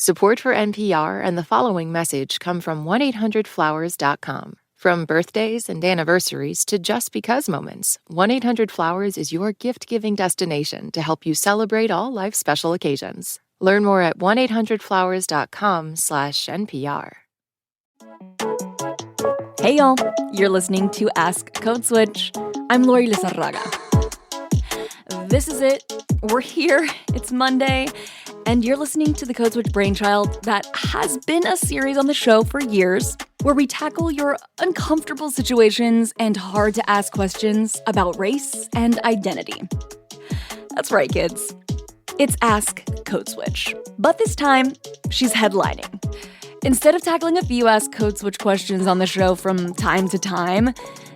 Support for NPR and the following message come from 1-800-Flowers.com. From birthdays and anniversaries to just because moments, 1-800-Flowers is your gift-giving destination to help you celebrate all life's special occasions. Learn more at 1-800-Flowers.com/NPR. Hey y'all, you're listening to Ask Code Switch. I'm Lori Lizarraga. This is it. We're here. It's Monday. And you're listening to the Code Switch brainchild that has been a series on the show for years, where we tackle your uncomfortable situations and hard-to-ask questions about race and identity. That's right, kids. It's Ask Code Switch. But this time, she's headlining. Instead of tackling a few Ask Code Switch questions on the show from time to time,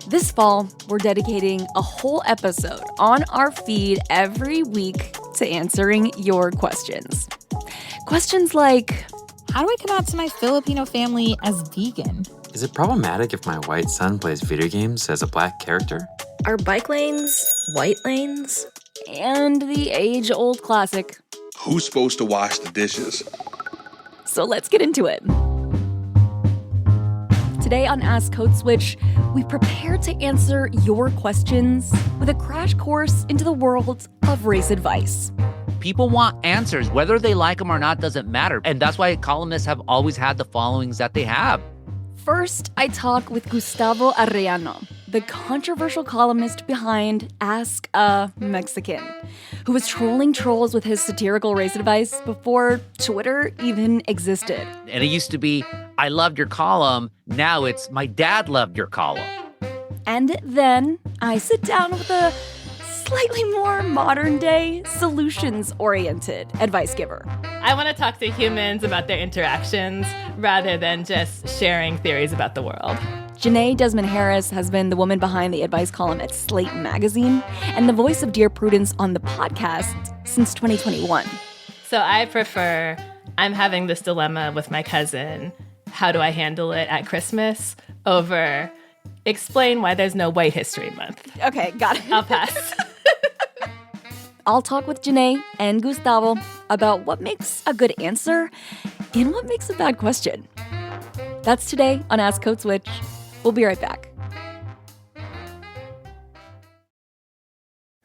this fall, we're dedicating a whole episode on our feed every week to answering your questions. Questions like, how do I come out to my Filipino family as vegan? Is it problematic if my white son plays video games as a black character? Are bike lanes white lanes? And the age-old classic, who's supposed to wash the dishes? So let's get into it. Today on Ask Code Switch, we prepare to answer your questions with a crash course into the world of race advice. People want answers. Whether they like them or not doesn't matter. And that's why columnists have always had the followings that they have. First, I talk with Gustavo Arellano, the controversial columnist behind Ask a Mexican, who was trolling trolls with his satirical race advice before Twitter even existed. And it used to be, I loved your column. Now it's, my dad loved your column. And then I sit down with a slightly more modern-day, solutions-oriented advice giver. I want to talk to humans about their interactions rather than just sharing theories about the world. Jana Desmond-Harris has been the woman behind the advice column at Slate magazine and the voice of Dear Prudence on the podcast since 2021. So I prefer, I'm having this dilemma with my cousin, how do I handle it at Christmas, over explain why there's no White History Month. Okay, got it. I'll pass. I'll talk with Janae and Gustavo about what makes a good answer and what makes a bad question. That's today on Ask Code Switch. We'll be right back.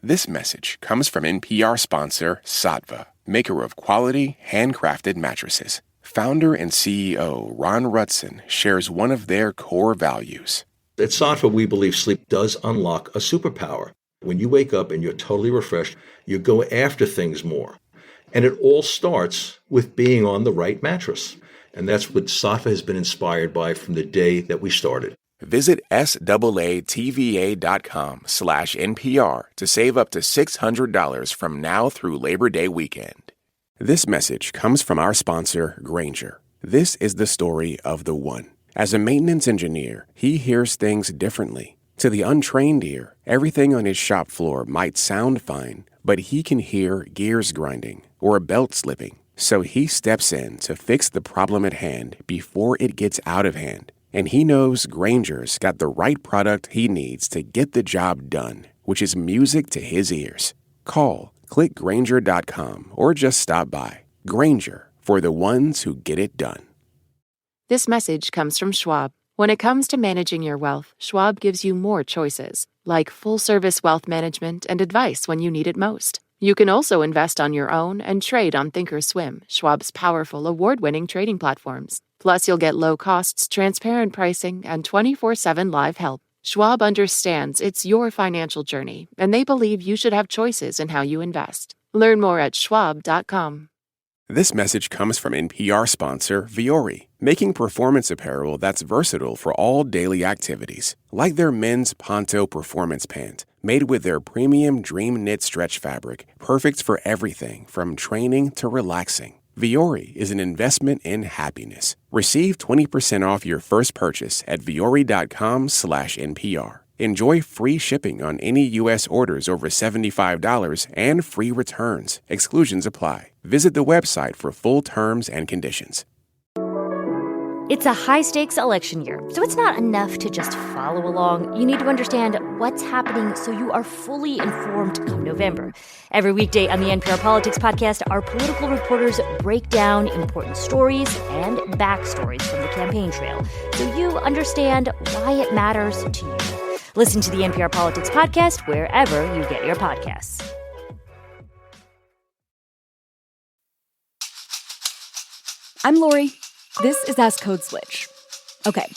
This message comes from NPR sponsor Sattva, maker of quality, handcrafted mattresses. Founder and CEO Ron Rutson shares one of their core values. At Sattva, we believe sleep does unlock a superpower. When you wake up and you're totally refreshed, you go after things more. And it all starts with being on the right mattress. And that's what Sattva has been inspired by from the day that we started. Visit SAATVA.com/NPR to save up to $600 from now through Labor Day weekend. This message comes from our sponsor, Grainger. This is the story of the one. As a maintenance engineer, he hears things differently. To the untrained ear, everything on his shop floor might sound fine, but he can hear gears grinding or a belt slipping. So he steps in to fix the problem at hand before it gets out of hand. And he knows Grainger's got the right product he needs to get the job done, which is music to his ears. Call, click Grainger.com, or just stop by. Grainger, for the ones who get it done. This message comes from Schwab. When it comes to managing your wealth, Schwab gives you more choices, like full-service wealth management and advice when you need it most. You can also invest on your own and trade on thinkorswim, Schwab's powerful award-winning trading platforms. Plus, you'll get low costs, transparent pricing, and 24/7 live help. Schwab understands it's your financial journey, and they believe you should have choices in how you invest. Learn more at schwab.com. This message comes from NPR sponsor Vuori, making performance apparel that's versatile for all daily activities. Like their men's Ponto Performance Pant, made with their premium Dream Knit stretch fabric, perfect for everything from training to relaxing. Vuori is an investment in happiness. Receive 20% off your first purchase at vuori.com/NPR. Enjoy free shipping on any U.S. orders over $75 and free returns. Exclusions apply. Visit the website for full terms and conditions. It's a high-stakes election year, so it's not enough to just follow along. You need to understand what's happening so you are fully informed come November. Every weekday on the NPR Politics Podcast, our political reporters break down important stories and backstories from the campaign trail so you understand why it matters to you. Listen to the NPR Politics Podcast wherever you get your podcasts. I'm Lori. This is Ask Code Switch. Okay,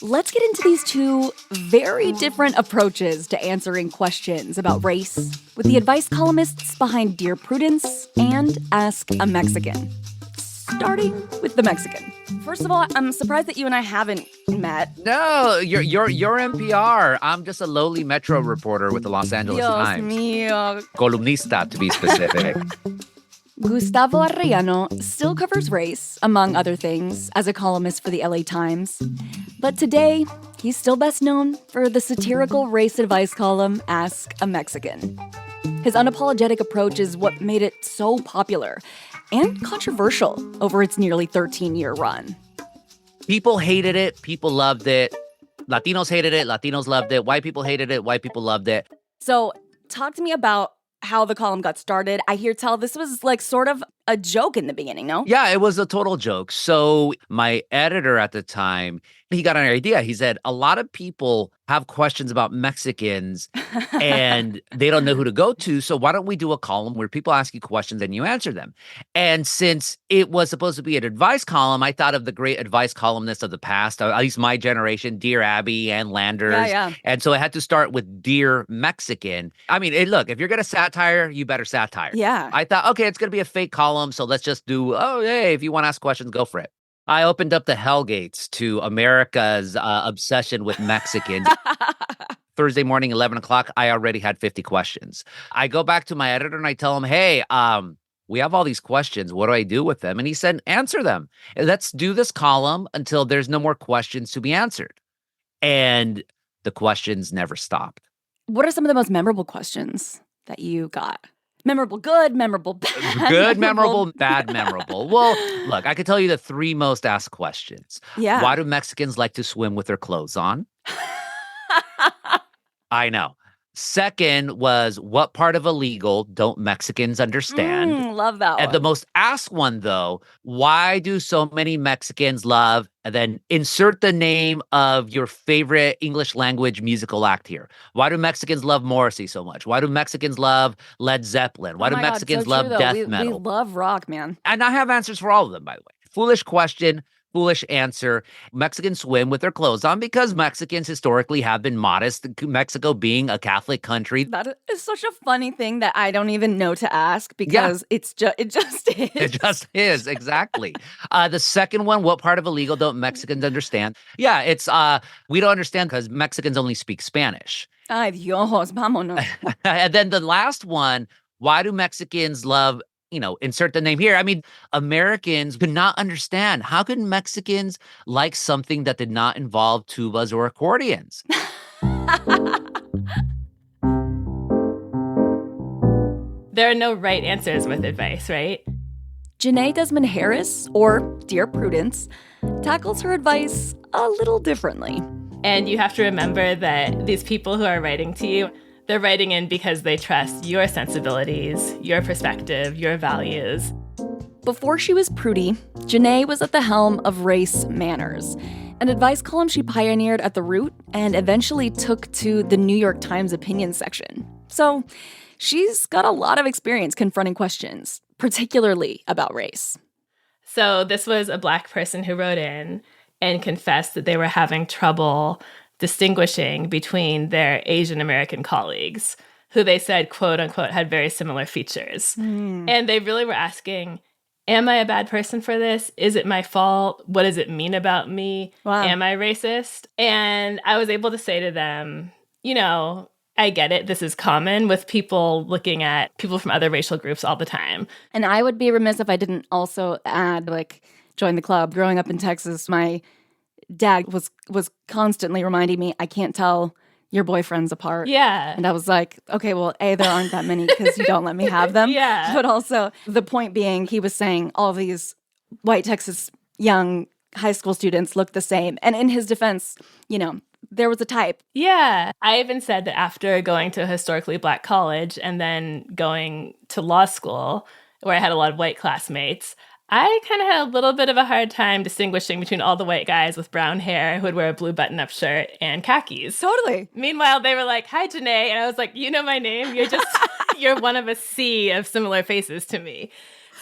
let's get into these two very different approaches to answering questions about race with the advice columnists behind Dear Prudence and Ask a Mexican. Starting with the Mexican. First of all, I'm surprised that you and I haven't met. No, you're NPR. I'm just a lowly Metro reporter with the Los Angeles Times. Dios mío. Columnista, to be specific. Gustavo Arellano still covers race, among other things, as a columnist for the LA Times. But today, he's still best known for the satirical race advice column, Ask a Mexican. His unapologetic approach is what made it so popular and controversial over its nearly 13-year run. People hated it. People loved it. Latinos hated it. Latinos loved it. White people hated it. White people loved it. So talk to me about how the column got started. I hear tell this was like sort of a joke in the beginning, no? Yeah, it was a total joke. So my editor at the time, he got an idea. He said, a lot of people have questions about Mexicans and they don't know who to go to. So why don't we do a column where people ask you questions and you answer them? And since it was supposed to be an advice column, I thought of the great advice columnists of the past, at least my generation, Dear Abby and Landers. Yeah. And so I had to start with Dear Mexican. I mean, look, if you're going to satire, you better satire. Yeah. I thought, okay, it's going to be a fake column. So let's just do, hey, if you want to ask questions, go for it. I opened up the hellgates to America's obsession with Mexicans. Thursday morning, 11 o'clock, I already had 50 questions. I go back to my editor and I tell him, hey, we have all these questions. What do I do with them? And he said, answer them. Let's do this column until there's no more questions to be answered. And the questions never stopped. What are some of the most memorable questions that you got? Memorable good, memorable bad. Good, memorable, bad, memorable. Well, look, I could tell you the three most asked questions. Yeah. Why do Mexicans like to swim with their clothes on? I know. Second was, what part of illegal don't Mexicans understand? Love that one. And the most asked one, though, why do so many Mexicans love, and then insert the name of your favorite English language musical act here. Why do Mexicans love Morrissey so much? Why do Mexicans love Led Zeppelin? Why do Mexicans love death metal? We love rock, man. And I have answers for all of them, by the way. Foolish question. Foolish answer. Mexicans swim with their clothes on because Mexicans historically have been modest, Mexico being a Catholic country. That is such a funny thing that I don't even know to ask because it just is. It just is, exactly. The second one, what part of illegal don't Mexicans understand? Yeah, it's we don't understand because Mexicans only speak Spanish. Ay, Dios, vámonos. And then the last one, why do Mexicans love, insert the name here. I mean, Americans could not understand. How could Mexicans like something that did not involve tubas or accordions? There are no right answers with advice, right? Jana Desmond-Harris, or Dear Prudence, tackles her advice a little differently. And you have to remember that these people who are writing to you, they're writing in because they trust your sensibilities, your perspective, your values. Before she was Prudy, Janae was at the helm of Race Manners, an advice column she pioneered at the root and eventually took to the New York Times opinion section. So she's got a lot of experience confronting questions, particularly about race. So this was a Black person who wrote in and confessed that they were having trouble distinguishing between their Asian American colleagues, who they said, quote unquote, had very similar features. And they really were asking, am I a bad person for this? Is it my fault? What does it mean about me? Wow. Am I racist? And I was able to say to them, I get it. This is common with people looking at people from other racial groups all the time. And I would be remiss if I didn't also add, join the club. Growing up in Texas, my dad was constantly reminding me, I can't tell your boyfriends apart. Yeah. And I was like, okay, well, A, there aren't that many because you don't let me have them. Yeah. But also the point being, he was saying all these white Texas young high school students look the same. And in his defense, there was a type. Yeah. I even said that after going to a historically Black college and then going to law school, where I had a lot of white classmates, I kind of had a little bit of a hard time distinguishing between all the white guys with brown hair who would wear a blue button-up shirt and khakis. Totally. Meanwhile, they were like, "Hi, Janae." And I was like, "You know my name? You're one of a sea of similar faces to me."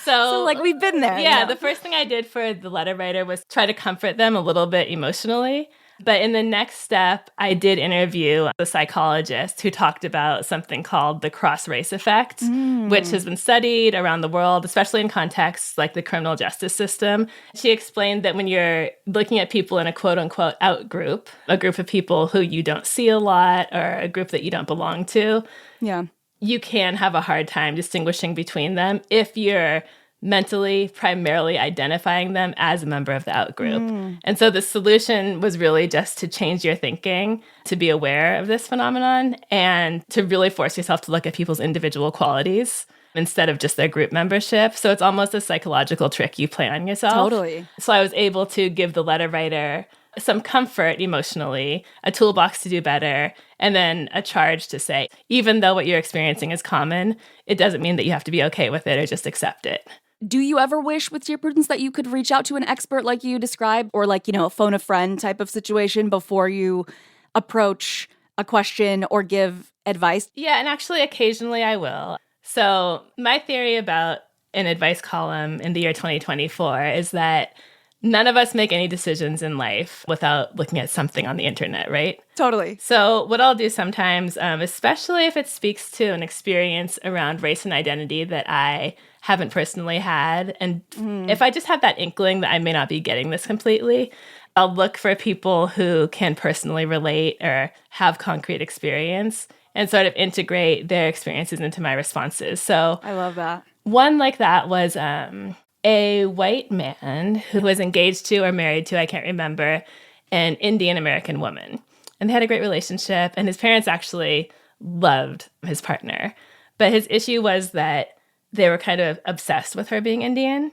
So like, we've been there. Yeah, the first thing I did for the letter writer was try to comfort them a little bit emotionally. But in the next step, I did interview a psychologist who talked about something called the cross-race effect, which has been studied around the world, especially in contexts like the criminal justice system. She explained that when you're looking at people in a quote-unquote out group, a group of people who you don't see a lot or a group that you don't belong to, you can have a hard time distinguishing between them if you're mentally primarily identifying them as a member of the outgroup. And so the solution was really just to change your thinking, to be aware of this phenomenon, and to really force yourself to look at people's individual qualities instead of just their group membership. So it's almost a psychological trick you play on yourself. Totally. So I was able to give the letter writer some comfort emotionally, a toolbox to do better, and then a charge to say, even though what you're experiencing is common, it doesn't mean that you have to be okay with it or just accept it. Do you ever wish with Dear Prudence that you could reach out to an expert like you described, or like, a phone a friend type of situation before you approach a question or give advice? Yeah, and actually occasionally I will. So my theory about an advice column in the year 2024 is that none of us make any decisions in life without looking at something on the internet, right? Totally. So what I'll do sometimes, especially if it speaks to an experience around race and identity that I haven't personally had, and if I just have that inkling that I may not be getting this completely, I'll look for people who can personally relate or have concrete experience and sort of integrate their experiences into my responses. So I love that. One like that was a white man who was engaged to or married to, I can't remember, an Indian American woman. And they had a great relationship, and his parents actually loved his partner. But his issue was that they were kind of obsessed with her being Indian.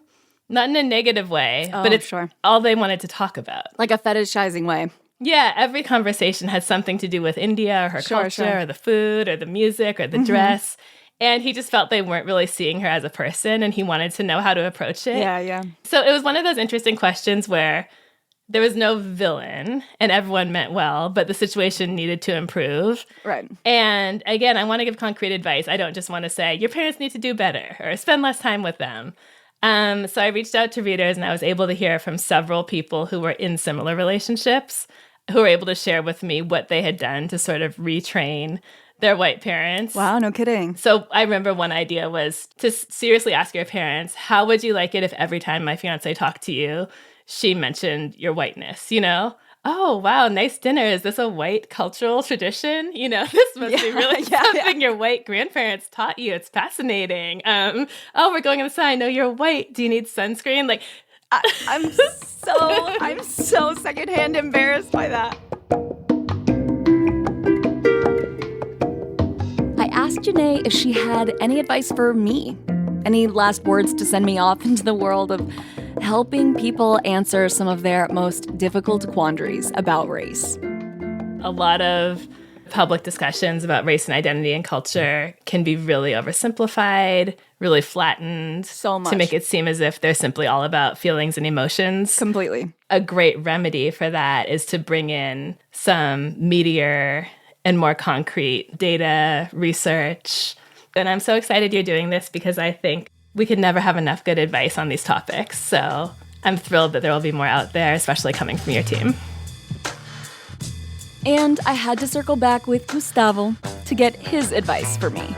Not in a negative way, but it's all they wanted to talk about. Like a fetishizing way. Yeah, every conversation had something to do with India or her culture or the food or the music or the dress. And he just felt they weren't really seeing her as a person, and he wanted to know how to approach it. Yeah. So it was one of those interesting questions where there was no villain and everyone meant well, but the situation needed to improve. Right. And again, I want to give concrete advice. I don't just want to say, your parents need to do better or spend less time with them. So I reached out to readers, and I was able to hear from several people who were in similar relationships who were able to share with me what they had done to sort of retrain their white parents. Wow, no kidding. So I remember one idea was to seriously ask your parents, how would you like it if every time my fiance talked to you, she mentioned your whiteness, Oh, wow, nice dinner. Is this a white cultural tradition? This must be really something your white grandparents taught you. It's fascinating. Oh, we're going inside. I know you're white. Do you need sunscreen? Like, I'm so secondhand embarrassed by that. I asked Janae if she had any advice for me. Any last words to send me off into the world of helping people answer some of their most difficult quandaries about race. A lot of public discussions about race and identity and culture can be really oversimplified, really flattened. So much. To make it seem as if they're simply all about feelings and emotions. Completely. A great remedy for that is to bring in some meatier and more concrete data, research. And I'm so excited you're doing this because I think we could never have enough good advice on these topics. So I'm thrilled that there will be more out there, especially coming from your team. And I had to circle back with Gustavo to get his advice for me.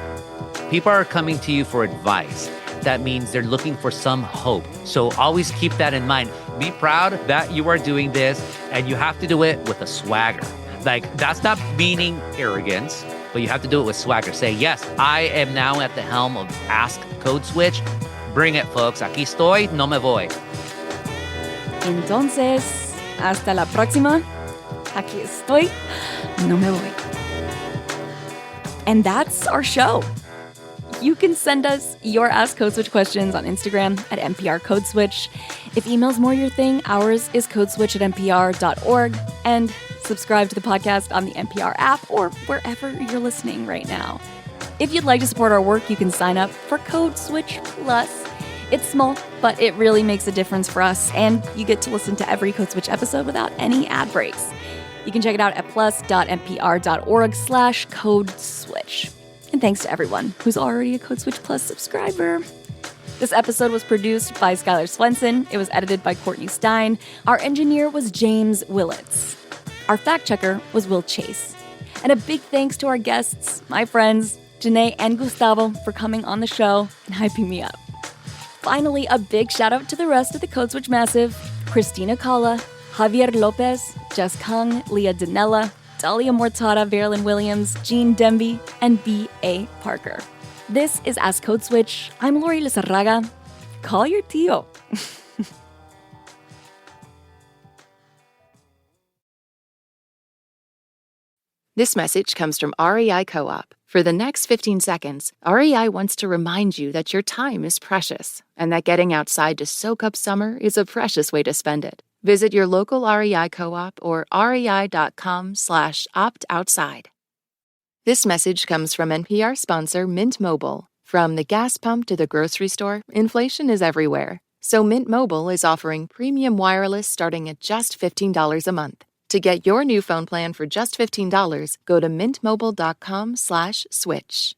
People are coming to you for advice. That means they're looking for some hope. So always keep that in mind. Be proud that you are doing this, and you have to do it with a swagger. Like, that's not meaning arrogance, but you have to do it with swagger. Say, yes, I am now at the helm of Ask Code Switch. Bring it, folks. Aquí estoy, no me voy. Entonces, hasta la próxima. Aquí estoy, no me voy. And that's our show. You can send us your Ask Code Switch questions on Instagram at NPR Code Switch. If email's more your thing, ours is codeswitch@npr.org. And subscribe to the podcast on the NPR app or wherever you're listening right now. If you'd like to support our work, you can sign up for Code Switch Plus. It's small, but it really makes a difference for us, and you get to listen to every Code Switch episode without any ad breaks. You can check it out at plus.npr.org/Code Switch. And thanks to everyone who's already a Code Switch Plus subscriber. This episode was produced by Skylar Swenson. It was edited by Courtney Stein. Our engineer was James Willits. Our fact checker was Will Chase. And a big thanks to our guests, my friends, Janae and Gustavo, for coming on the show and hyping me up. Finally, a big shout out to the rest of the Code Switch Massive: Christina Calla, Javier Lopez, Jess Kung, Leah Danella, Dahlia Mortada, Verlin Williams, Jean Demby, and B.A. Parker. This is Ask Code Switch. I'm Lori Lizarraga. Call your tío. This message comes from REI Co-op. For the next 15 seconds, REI wants to remind you that your time is precious and that getting outside to soak up summer is a precious way to spend it. Visit your local REI Co-op or rei.com/opt-outside. This message comes from NPR sponsor Mint Mobile. From the gas pump to the grocery store, inflation is everywhere. So Mint Mobile is offering premium wireless starting at just $15 a month. To get your new phone plan for just $15, go to mintmobile.com/switch.